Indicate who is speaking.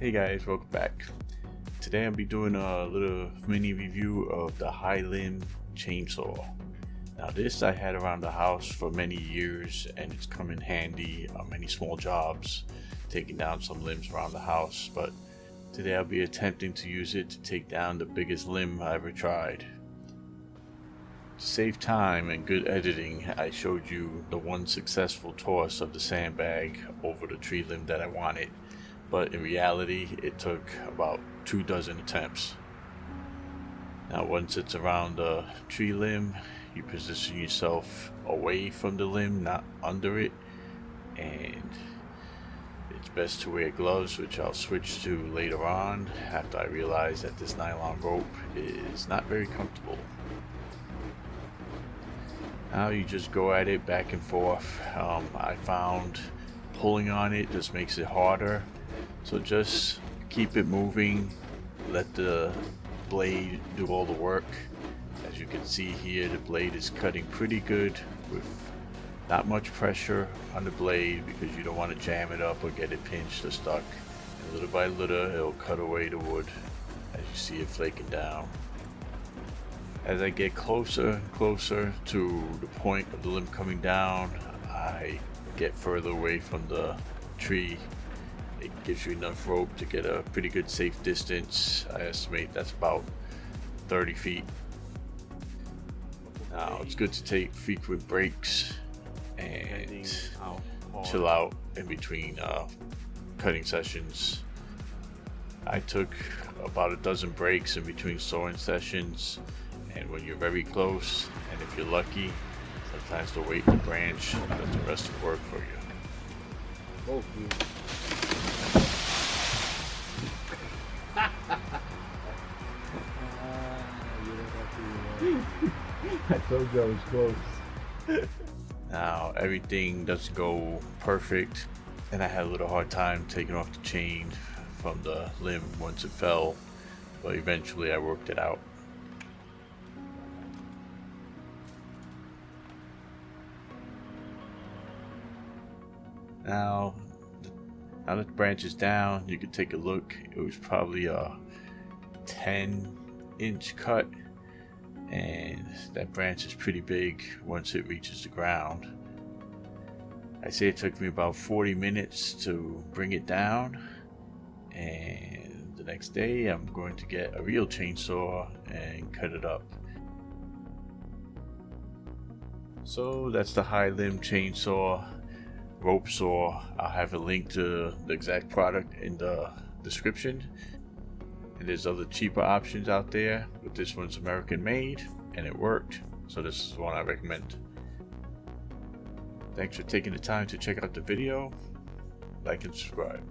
Speaker 1: Hey guys, welcome back. Today I'll be doing a little mini review of the high limb chainsaw. Now this I had around the house for many years and it's come in handy on many small jobs, taking down some limbs around the house, but today I'll be attempting to use it to take down the biggest limb I ever tried. To save time and good editing, I showed you the one successful toss of the sandbag over the tree limb that I wanted. But in reality, it took about 24 attempts. Now once it's around the tree limb, you position yourself away from the limb, not under it, and it's best to wear gloves, which I'll switch to later on after I realize that this nylon rope is not very comfortable. Now you just go at it back and forth. I found pulling on it just makes it harder. So just keep it moving, let the blade do all the work. As you can see here, the blade is cutting pretty good with not much pressure on the blade because you don't want to jam it up or get it pinched or stuck. And little by little it'll cut away the wood as you see it flaking down. As I get closer and closer to the point of the limb coming down, I get further away from the tree. It gives you enough rope to get a pretty good safe distance. I estimate that's about 30 feet. Now it's good to take frequent breaks and chill out in between cutting sessions. I took about a dozen breaks in between sawing sessions, and when you're very close, and if you're lucky, sometimes the weight of the branch does the rest of the work for you.
Speaker 2: Oh, dude. I told you I was close.
Speaker 1: Now everything doesn't go perfect, and I had a little hard time taking off the chain from the limb once it fell, but eventually I worked it out. Now that the branch is down, you can take a look. It was probably a 10-inch cut, and that branch is pretty big once it reaches the ground. I say it took me about 40 minutes to bring it down, and the next day I'm going to get a real chainsaw and cut it up. So that's the high limb chainsaw rope saw. I'll have a link to the exact product in the description. And there's other cheaper options out there, but this one's American made and it worked, so this is the one I recommend. Thanks for taking the time to check out the video. Like and subscribe.